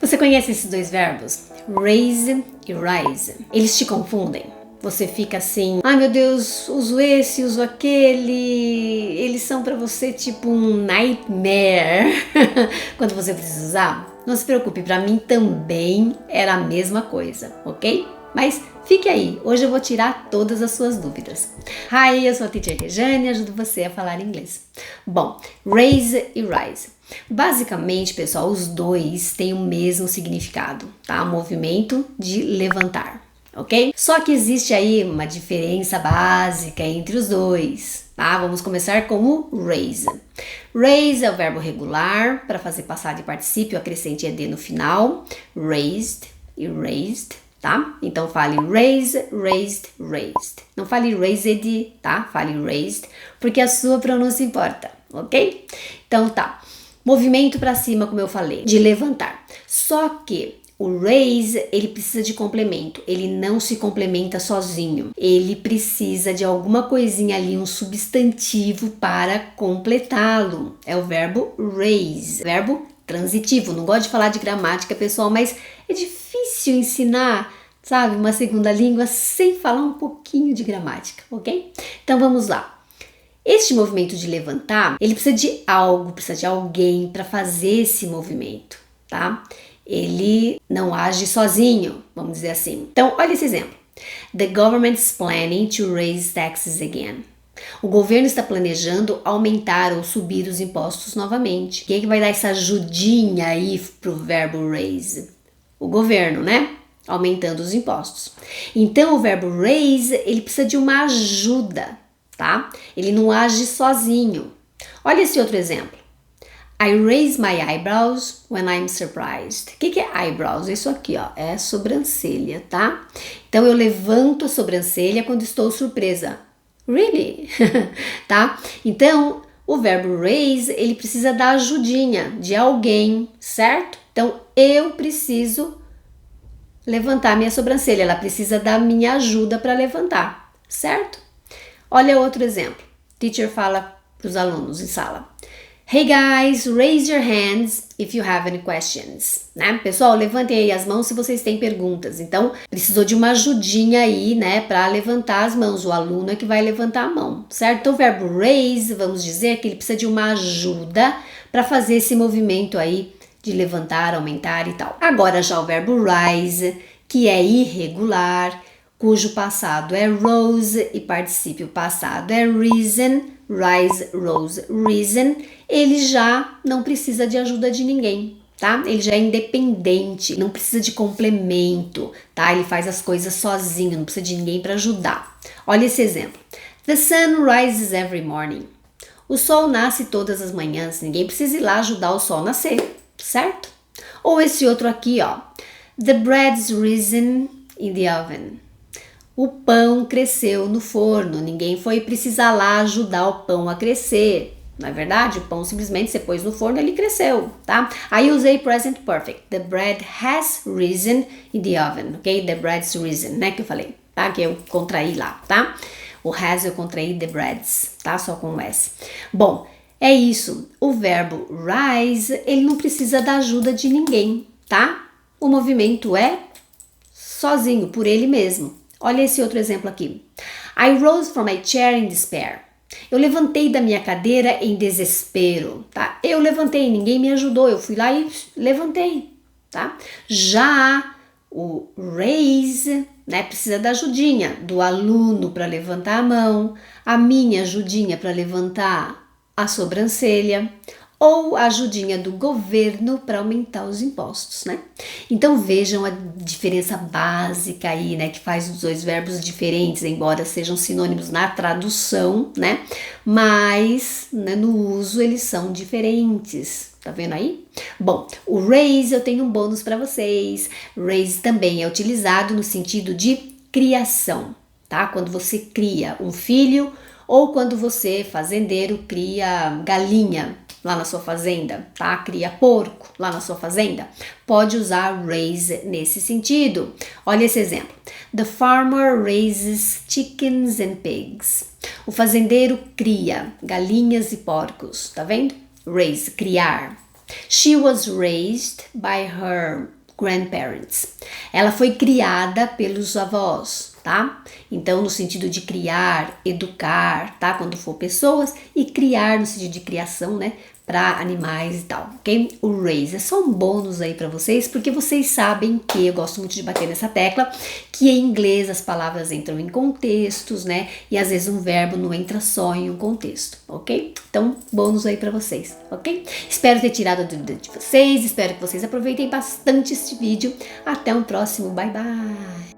Você conhece esses dois verbos? Raise e rise. Eles te confundem? Você fica assim, ai meu Deus, uso esse, uso aquele. Eles são pra você tipo um nightmare quando você precisa usar. Não se preocupe, pra mim também era a mesma coisa, ok? Mas fique aí, hoje eu vou tirar todas as suas dúvidas. Hi, eu sou a Teacher Rejane e ajudo você a falar inglês. Bom, raise e rise. Basicamente, pessoal, os dois têm o mesmo significado, tá? Movimento de levantar, ok? Só que existe aí uma diferença básica entre os dois, tá? Vamos começar com o raise. Raise é o verbo regular, para fazer passado e particípio, acrescente ed no final. Raised e raised, tá? Então fale raise, raised, raised. Não fale raised, tá? Fale raised, porque a sua pronúncia importa, ok? Então tá. Movimento para cima, como eu falei, de levantar. Só que o raise, ele precisa de complemento. Ele não se complementa sozinho. Ele precisa de alguma coisinha ali, um substantivo para completá-lo. É o verbo raise, verbo transitivo. Não gosto de falar de gramática, pessoal, mas é difícil ensinar, sabe, uma segunda língua sem falar um pouquinho de gramática, ok? Então vamos lá. Este movimento de levantar, ele precisa de algo, precisa de alguém para fazer esse movimento, tá? Ele não age sozinho, vamos dizer assim. Então, olha esse exemplo. The government is planning to raise taxes again. O governo está planejando aumentar ou subir os impostos novamente. Quem é que vai dar essa ajudinha aí pro verbo raise? O governo, né? Aumentando os impostos. Então, o verbo raise, ele precisa de uma ajuda, tá? Ele não age sozinho. Olha esse outro exemplo. I raise my eyebrows when I'm surprised. O que é eyebrows? Isso aqui, ó, é sobrancelha, tá? Então, eu levanto a sobrancelha quando estou surpresa. Really? Tá? Então, o verbo raise, ele precisa da ajudinha de alguém, certo? Então, eu preciso levantar minha sobrancelha. Ela precisa da minha ajuda para levantar, certo? Olha outro exemplo. Teacher fala para os alunos em sala. Hey guys, raise your hands if you have any questions, né? Pessoal, levantem aí as mãos se vocês têm perguntas. Então, precisou de uma ajudinha aí, né, para levantar as mãos. O aluno é que vai levantar a mão, certo? Então, o verbo raise, vamos dizer que ele precisa de uma ajuda para fazer esse movimento aí de levantar, aumentar e tal. Agora já o verbo rise, que é irregular, cujo passado é rose e particípio passado é risen, rise, rose, risen, ele já não precisa de ajuda de ninguém, tá? Ele já é independente, não precisa de complemento, tá? Ele faz as coisas sozinho, não precisa de ninguém para ajudar. Olha esse exemplo. The sun rises every morning. O sol nasce todas as manhãs, ninguém precisa ir lá ajudar o sol a nascer, certo? Ou esse outro aqui, ó. The bread's risen in the oven. O pão cresceu no forno, ninguém foi precisar lá ajudar o pão a crescer. Não é verdade? O pão simplesmente você pôs no forno, ele cresceu, tá? Aí usei present perfect. The bread has risen in the oven, ok? The bread's risen, né? Que eu falei, tá? Que eu contraí lá, tá? O has eu contraí the breads, tá? Só com o S. Bom, é isso. O verbo rise, ele não precisa da ajuda de ninguém, tá? O movimento é sozinho, por ele mesmo. Olha esse outro exemplo aqui. I rose from my chair in despair. Eu levantei da minha cadeira em desespero, tá? Eu levantei, ninguém me ajudou, eu fui lá e levantei, tá? Já o raise, né, precisa da ajudinha do aluno para levantar a mão, a minha ajudinha para levantar a sobrancelha, ou a ajudinha do governo para aumentar os impostos, né? Então vejam a diferença básica aí, né, que faz os dois verbos diferentes, embora sejam sinônimos na tradução, né? Mas, né, no uso eles são diferentes. Tá vendo aí? Bom, o raise eu tenho um bônus para vocês. Raise também é utilizado no sentido de criação, tá? Quando você cria um filho ou quando você, fazendeiro, cria galinha lá na sua fazenda, tá? Cria porco lá na sua fazenda. Pode usar raise nesse sentido. Olha esse exemplo. The farmer raises chickens and pigs. O fazendeiro cria galinhas e porcos, tá vendo? Raise, criar. She was raised by her grandparents. Ela foi criada pelos avós, tá? Então, no sentido de criar, educar, tá? Quando for pessoas, e criar no sentido de criação, né? Para animais e tal, ok? O raise é só um bônus aí para vocês, porque vocês sabem que eu gosto muito de bater nessa tecla, que em inglês as palavras entram em contextos, né? E às vezes um verbo não entra só em um contexto, ok? Então, bônus aí para vocês, ok? Espero ter tirado a dúvida de vocês, espero que vocês aproveitem bastante este vídeo. Até um próximo, bye bye!